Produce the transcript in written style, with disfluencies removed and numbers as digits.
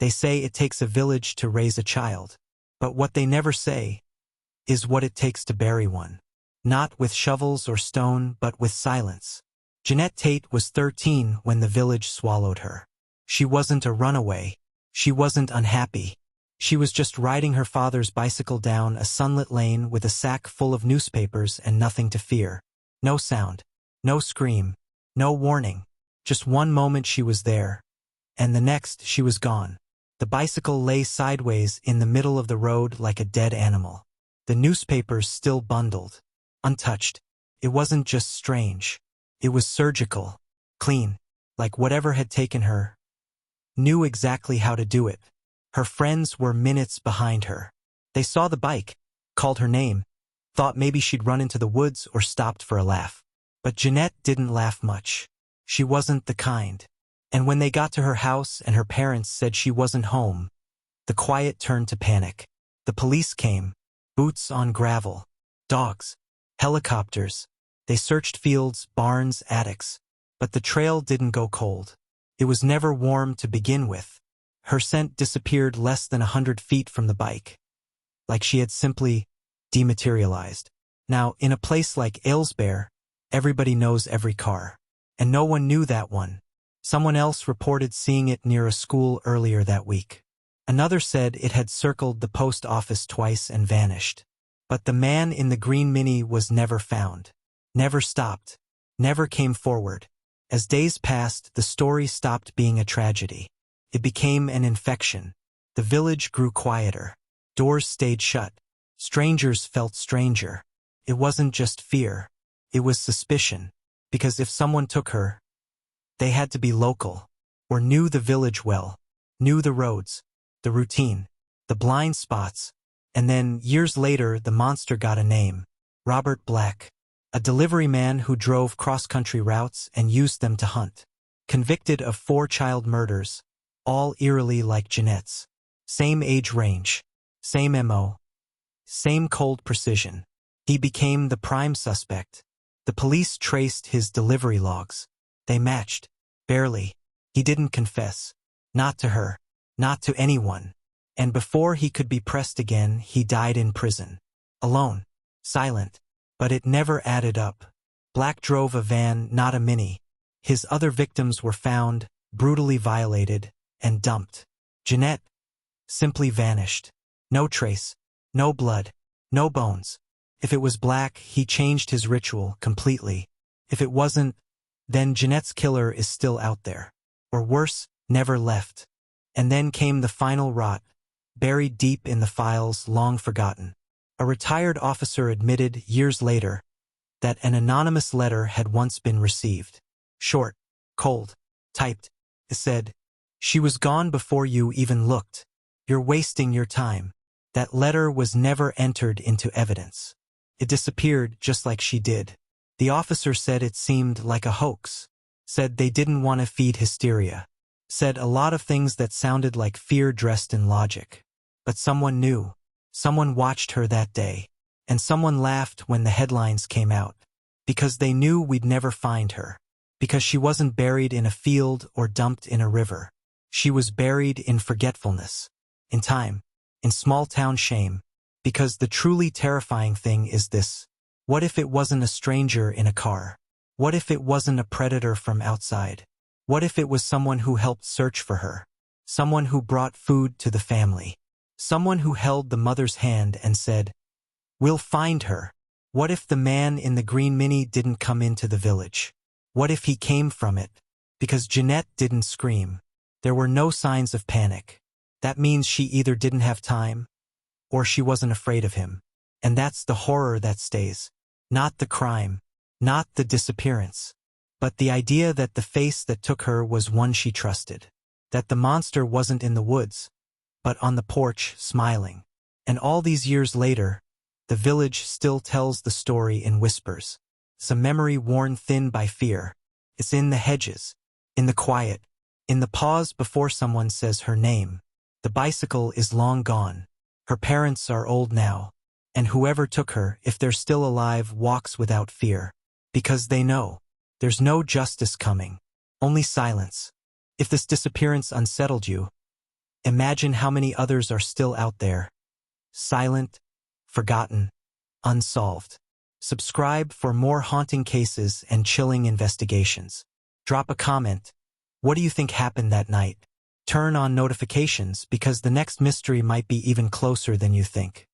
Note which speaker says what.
Speaker 1: They say it takes a village to raise a child. But what they never say is what it takes to bury one. Not with shovels or stone, but with silence. Genette Tate was 13 when the village swallowed her. She wasn't a runaway. She wasn't unhappy. She was just riding her father's bicycle down a sunlit lane with a sack full of newspapers and nothing to fear. No sound. No scream. No warning. Just one moment she was there, and the next she was gone. The bicycle lay sideways in the middle of the road like a dead animal. The newspapers still bundled, untouched. It wasn't just strange. It was surgical, clean, like whatever had taken her knew exactly how to do it. Her friends were minutes behind her. They saw the bike, called her name, thought maybe she'd run into the woods or stopped for a laugh. But Genette didn't laugh much. She wasn't the kind. And when they got to her house and her parents said she wasn't home, the quiet turned to panic. The police came, boots on gravel, dogs, helicopters. They searched fields, barns, attics. But the trail didn't go cold. It was never warm to begin with. Her scent disappeared less than 100 feet from the bike, like she had simply dematerialized. Now, in a place like Aylesbury, everybody knows every car. And no one knew that one. Someone else reported seeing it near a school earlier that week. Another said it had circled the post office twice and vanished. But the man in the green Mini was never found. Never stopped. Never came forward. As days passed, the story stopped being a tragedy. It became an infection. The village grew quieter. Doors stayed shut. Strangers felt stranger. It wasn't just fear. It was suspicion. Because if someone took her, they had to be local, or knew the village well, knew the roads, the routine, the blind spots. And then, years later, the monster got a name. Robert Black. A delivery man who drove cross-country routes and used them to hunt. Convicted of 4 child murders, all eerily like Genette's. Same age range, same MO, same cold precision. He became the prime suspect. The police traced his delivery logs. They matched. Barely. He didn't confess. Not to her. Not to anyone. And before he could be pressed again, he died in prison. Alone. Silent. But it never added up. Black drove a van, not a Mini. His other victims were found, brutally violated, and dumped. Genette simply vanished. No trace. No blood. No bones. If it was Black, he changed his ritual completely. If it wasn't, then Genette's killer is still out there. Or worse, never left. And then came the final rot, buried deep in the files, long forgotten. A retired officer admitted years later that an anonymous letter had once been received. Short, cold, typed. It said, "She was gone before you even looked. You're wasting your time." That letter was never entered into evidence. It disappeared just like she did. The officer said it seemed like a hoax. Said they didn't want to feed hysteria. Said a lot of things that sounded like fear dressed in logic. But someone knew. Someone watched her that day. And someone laughed when the headlines came out. Because they knew we'd never find her. Because she wasn't buried in a field or dumped in a river. She was buried in forgetfulness. In time. In small-town shame. Because the truly terrifying thing is this. What if it wasn't a stranger in a car? What if it wasn't a predator from outside? What if it was someone who helped search for her? Someone who brought food to the family? Someone who held the mother's hand and said, "We'll find her." What if the man in the green Mini didn't come into the village? What if he came from it? Because Genette didn't scream. There were no signs of panic. That means she either didn't have time, or she wasn't afraid of him. And that's the horror that stays. Not the crime, not the disappearance, but the idea that the face that took her was one she trusted. That the monster wasn't in the woods, but on the porch, smiling. And all these years later, the village still tells the story in whispers. It's a memory worn thin by fear. It's in the hedges, in the quiet, in the pause before someone says her name. The bicycle is long gone. Her parents are old now. And whoever took her, if they're still alive, walks without fear. Because they know. There's no justice coming. Only silence. If this disappearance unsettled you, Imagine how many others are still out there. Silent, forgotten, unsolved. Subscribe for more haunting cases and chilling investigations. Drop a comment. What do you think happened that night? Turn on notifications because the next mystery might be even closer than you think.